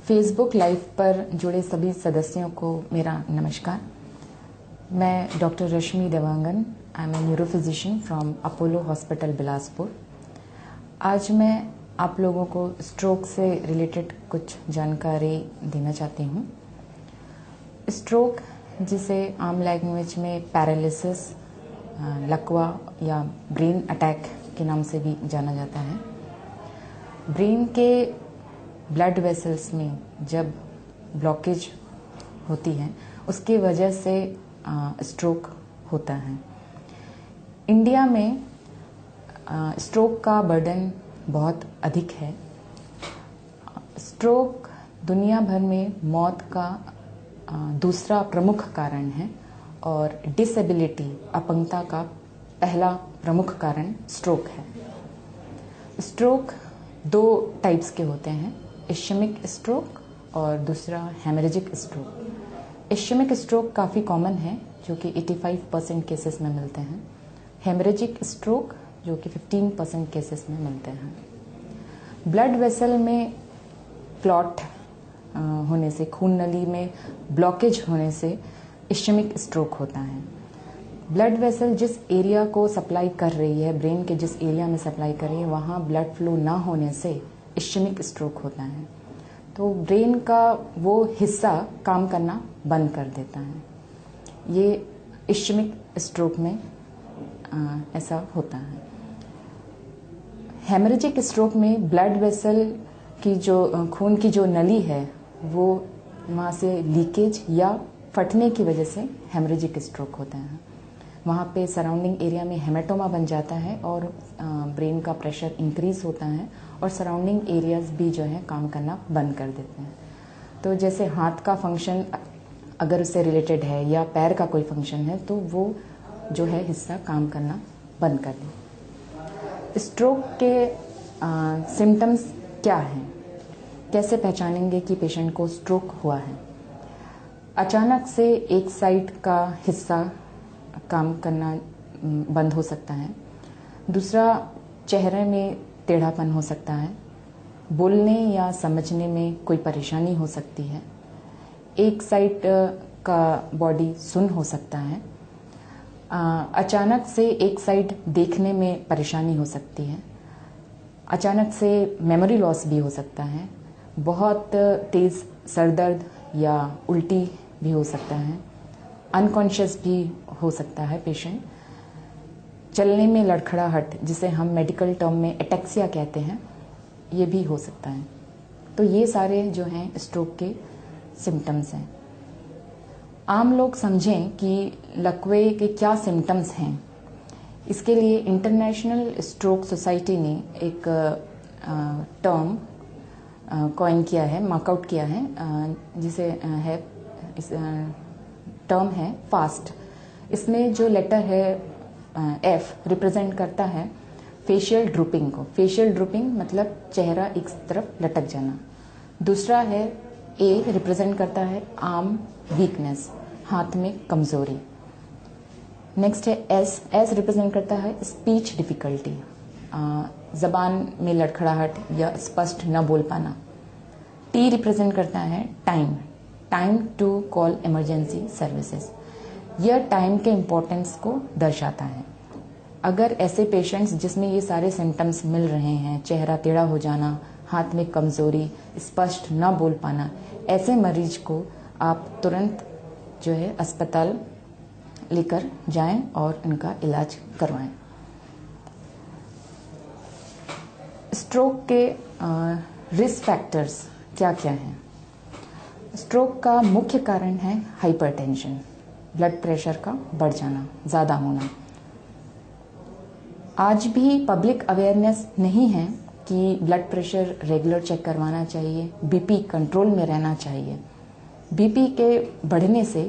Facebook live पर जुड़े सभी सदस्यों को मेरा नमस्कार। मैं doctor Rashmi Dewangan, I am a neuro physician from Apollo hospital Bilaspur. आज मैं आप लोगों को स्ट्रोक से रिलेटेड कुछ जानकारी देना चाहती हूँ। स्ट्रोक, जिसे आम लैंग्वेज में पैरालिसिस, लकवा या ब्रेन अटैक के नाम से भी जाना जाता है, ब्रेन के ब्लड वेसल्स में जब ब्लॉकेज होती है उसकी वजह से स्ट्रोक होता है। इंडिया में स्ट्रोक का बर्डन बहुत अधिक है। स्ट्रोक दुनिया भर में मौत का दूसरा प्रमुख कारण है और डिसेबिलिटी, अपंगता का पहला प्रमुख कारण स्ट्रोक है। स्ट्रोक दो टाइप्स के होते हैं, इश्केमिक स्ट्रोक और दूसरा हेमरेजिक स्ट्रोक। इश्केमिक स्ट्रोक काफ़ी कॉमन है, जो कि 85% केसेस में मिलते हैं। हेमरेजिक स्ट्रोक जो कि 15% केसेस में मिलते हैं। ब्लड वेसल में क्लॉट होने से, खून नली में ब्लॉकेज होने से इश्केमिक स्ट्रोक होता है। ब्लड वेसल जिस एरिया को सप्लाई कर रही है, ब्रेन के जिस एरिया में सप्लाई कर रही है, वहाँ ब्लड फ्लो ना होने से इश्केमिक स्ट्रोक होता है। तो ब्रेन का वो हिस्सा काम करना बंद कर देता है। ये इश्केमिक स्ट्रोक में ऐसा होता है। हेमरेजिक स्ट्रोक में ब्लड वेसल की जो खून की जो नली है वो वहाँ से लीकेज या फटने की वजह से हेमरेजिक स्ट्रोक होता है। वहाँ पे सराउंडिंग एरिया में हेमेटोमा बन जाता है और ब्रेन का प्रेशर इंक्रीज होता है और सराउंडिंग एरियाज भी जो है काम करना बंद कर देते हैं। तो जैसे हाथ का फंक्शन अगर उससे रिलेटेड है या पैर का कोई फंक्शन है तो वो जो है हिस्सा काम करना बंद कर दे। स्ट्रोक के सिम्टम्स क्या हैं? कैसे पहचानेंगे कि पेशेंट को स्ट्रोक हुआ है? अचानक से एक साइड का हिस्सा काम करना बंद हो सकता है। दूसरा, चेहरे में टेढ़ापन हो सकता है। बोलने या समझने में कोई परेशानी हो सकती है। एक साइड का बॉडी सुन्न हो सकता है। अचानक से एक साइड देखने में परेशानी हो सकती है। अचानक से मेमोरी लॉस भी हो सकता है। बहुत तेज़ सर दर्द या उल्टी भी हो सकता है। अनकॉन्शियस भी हो सकता है पेशेंट। चलने में लड़खड़ाहट, जिसे हम मेडिकल टर्म में एटेक्सिया कहते हैं, ये भी हो सकता है। तो ये सारे जो हैं स्ट्रोक के सिम्टम्स हैं। आम लोग समझें कि लकवे के क्या सिम्टम्स हैं। इसके लिए इंटरनेशनल स्ट्रोक सोसाइटी ने एक टर्म कॉइन किया है, मार्कआउट किया है, जिसे है इस टर्म है फास्ट। इसमें जो लेटर है एफ रिप्रेजेंट करता है फेशियल ड्रूपिंग को। फेशियल ड्रूपिंग मतलब चेहरा एक तरफ लटक जाना। दूसरा है ए रिप्रेजेंट करता है आर्म वीकनेस, हाथ में कमजोरी। नेक्स्ट है एस। एस रिप्रेजेंट करता है स्पीच डिफिकल्टी, जबान में लड़खड़ाहट या स्पष्ट न बोल पाना। टी रिप्रेजेंट करता है time, time to call emergency services. यह टाइम के इम्पोर्टेंस को दर्शाता है। अगर ऐसे पेशेंट्स जिसमें ये सारे सिम्टम्स मिल रहे हैं, चेहरा टेढ़ा हो जाना, हाथ में कमजोरी, स्पष्ट न बोल पाना, ऐसे मरीज को आप तुरंत जो है अस्पताल लेकर जाएं और उनका इलाज करवाएं। स्ट्रोक के रिस्क फैक्टर्स क्या क्या हैं? स्ट्रोक का मुख्य कारण है हाइपरटेंशन, ब्लड प्रेशर का बढ़ जाना, ज़्यादा होना। आज भी पब्लिक अवेयरनेस नहीं है कि ब्लड प्रेशर रेगुलर चेक करवाना चाहिए, बीपी कंट्रोल में रहना चाहिए। बीपी के बढ़ने से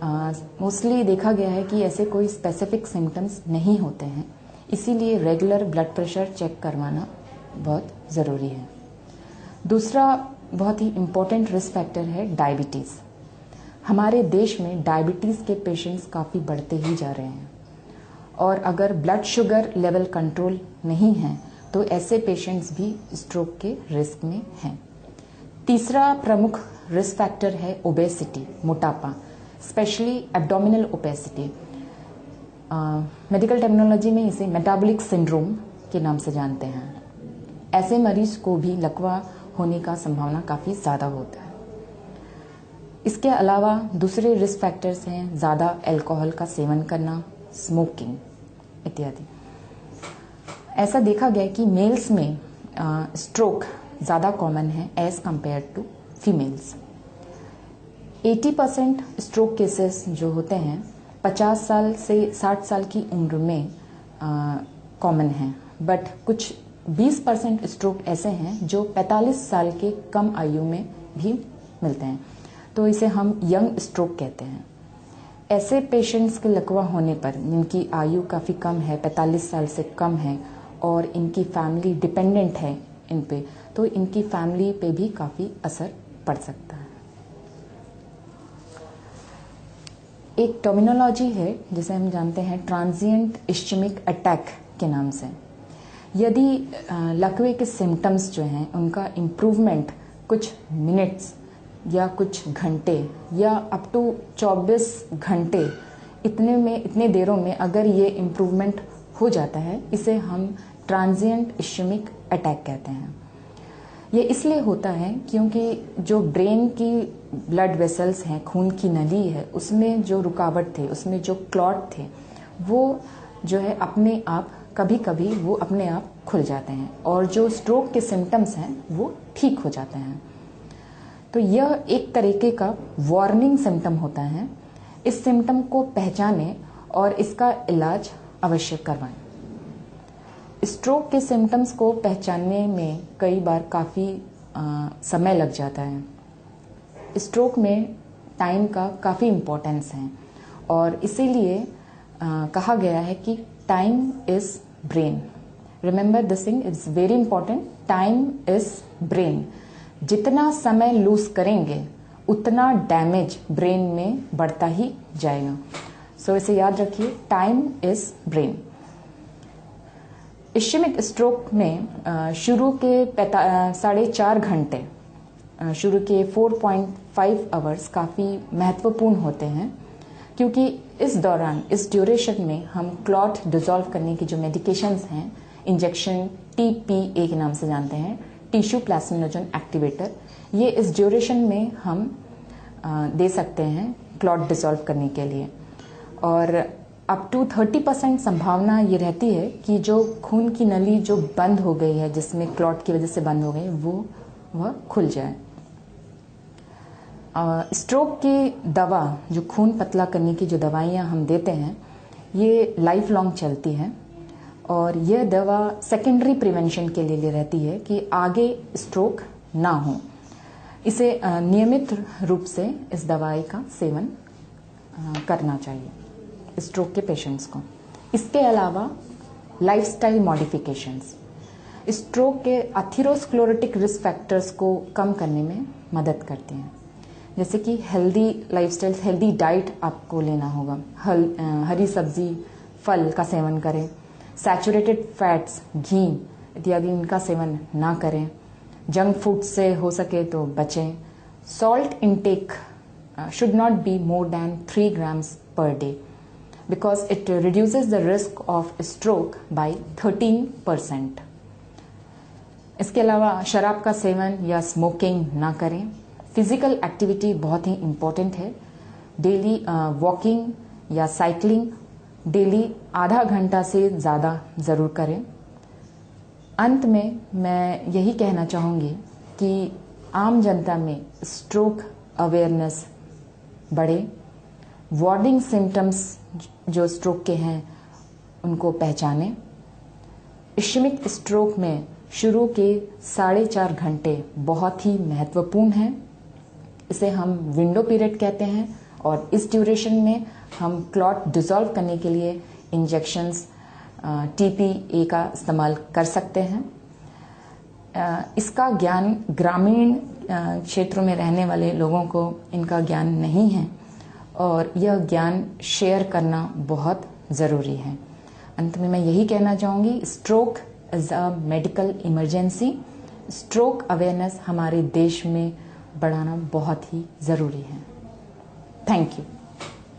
मोस्टली देखा गया है कि ऐसे कोई स्पेसिफिक सिम्टम्स नहीं होते हैं, इसीलिए रेगुलर ब्लड प्रेशर चेक करवाना बहुत ज़रूरी है। दूसरा बहुत ही इम्पोर्टेंट रिस्क फैक्टर है डायबिटीज़। हमारे देश में डायबिटीज़ के पेशेंट्स काफ़ी बढ़ते ही जा रहे हैं और अगर ब्लड शुगर लेवल कंट्रोल नहीं है तो ऐसे पेशेंट्स भी स्ट्रोक के रिस्क में हैं। तीसरा प्रमुख रिस्क फैक्टर है ओबेसिटी, मोटापा, specially abdominal obesity. Medical technology में इसे मेटाबॉलिक सिंड्रोम के नाम से जानते हैं। ऐसे मरीज को भी लकवा होने का संभावना काफ़ी ज़्यादा होता है। इसके अलावा दूसरे रिस्क फैक्टर्स हैं ज़्यादा अल्कोहल का सेवन करना, स्मोकिंग इत्यादि। ऐसा देखा गया कि मेल्स में स्ट्रोक ज़्यादा कॉमन है as compare to females. 80% stroke cases जो होते हैं 50 साल से 60 साल की उम्र में कॉमन हैं, बट कुछ 20% स्ट्रोक ऐसे हैं जो 45 साल के कम आयु में भी मिलते हैं, तो इसे हम यंग स्ट्रोक कहते हैं। ऐसे पेशेंट्स के लकवा होने पर जिनकी आयु काफ़ी कम है, 45 साल से कम है, और इनकी फैमिली डिपेंडेंट है इन पे, तो इनकी फैमिली पे भी काफ़ी असर पड़ सकता है। एक टर्मिनोलॉजी है जिसे हम जानते हैं ट्रांजिएंट इश्चेमिक अटैक के नाम से। यदि लकवे के सिम्टम्स जो हैं उनका इम्प्रूवमेंट कुछ मिनट्स या कुछ घंटे या अप टू 24 घंटे इतने देरों में अगर ये इम्प्रूवमेंट हो जाता है, इसे हम ट्रांजिएंट इश्चेमिक अटैक कहते हैं। ये इसलिए होता है क्योंकि जो ब्रेन की ब्लड वेसल्स हैं, खून की नली है, उसमें जो रुकावट थे, उसमें जो क्लॉट थे, वो जो है अपने आप कभी कभी वो अपने आप खुल जाते हैं और जो स्ट्रोक के सिम्टम्स हैं वो ठीक हो जाते हैं। तो यह एक तरीके का वार्निंग सिम्टम होता है। इस सिम्टम को पहचानें और इसका इलाज अवश्य करवाएं। स्ट्रोक के सिम्टम्स को पहचानने में कई बार काफ़ी समय लग जाता है। स्ट्रोक में टाइम का काफ़ी इम्पोर्टेंस है और इसीलिए कहा गया है कि time is brain. Remember this thing, it's very important. Time is brain. जितना समय लूज करेंगे उतना डैमेज ब्रेन में बढ़ता ही जाएगा। सो इसे याद रखिए, टाइम इज़ ब्रेन। इश्चेमिक स्ट्रोक में शुरू के 4.5 घंटे, शुरू के 4.5 आवर्स काफ़ी महत्वपूर्ण होते हैं, क्योंकि इस दौरान, इस ड्यूरेशन में हम क्लॉट डिसॉल्व करने की जो मेडिकेशंस हैं, इंजेक्शन TPA के नाम से जानते हैं, टिश्यू प्लाज्मिनोजन एक्टिवेटर, ये इस ड्यूरेशन में हम दे सकते हैं क्लॉट डिसॉल्व करने के लिए। और अप टू 30% संभावना ये रहती है कि जो खून की नली जो बंद हो गई है, जिसमें क्लॉट की वजह से बंद हो गई, वह खुल जाए। स्ट्रोक की दवा, जो खून पतला करने की जो दवाइयाँ हम देते हैं, ये लाइफ लॉन्ग चलती है और यह दवा सेकेंडरी प्रिवेंशन के लिए रहती है कि आगे स्ट्रोक ना हो। इसे नियमित रूप से इस दवाई का सेवन करना चाहिए स्ट्रोक के पेशेंट्स को। इसके अलावा लाइफस्टाइल मॉडिफिकेशंस स्ट्रोक के अथेरोस्क्लेरोटिक रिस्क फैक्टर्स को कम करने में मदद करते हैं, जैसे कि हेल्दी लाइफस्टाइल, हेल्दी डाइट आपको लेना होगा। हरी सब्जी, फल का सेवन करें। सैचुरेटेड फैट्स, घी इत्यादि इनका सेवन ना करें। जंक फूड से हो सके तो बचें। Salt intake should not be more than 3 grams per day because it reduces the risk of stroke by 13%. इसके अलावा शराब का सेवन या स्मोकिंग ना करें। फिजिकल एक्टिविटी बहुत ही इम्पोर्टेंट है। डेली वॉकिंग या साइकिलिंग डेली आधा घंटा से ज़्यादा ज़रूर करें। अंत में मैं यही कहना चाहूँगी कि आम जनता में स्ट्रोक अवेयरनेस बढ़े। वार्निंग सिम्टम्स जो स्ट्रोक के हैं उनको पहचानें। इश्चेमिक स्ट्रोक में शुरू के 4.5 घंटे बहुत ही महत्वपूर्ण हैं। इसे हम विंडो पीरियड कहते हैं और इस ड्यूरेशन में हम क्लॉट डिसॉल्व करने के लिए इंजेक्शंस TPA का इस्तेमाल कर सकते हैं। इसका ज्ञान ग्रामीण क्षेत्रों में रहने वाले लोगों को इनका ज्ञान नहीं है और यह ज्ञान शेयर करना बहुत ज़रूरी है। अंत में मैं यही कहना चाहूँगी, stroke is a medical emergency. Stroke awareness हमारे देश में बढ़ाना बहुत ही ज़रूरी है। Thank you.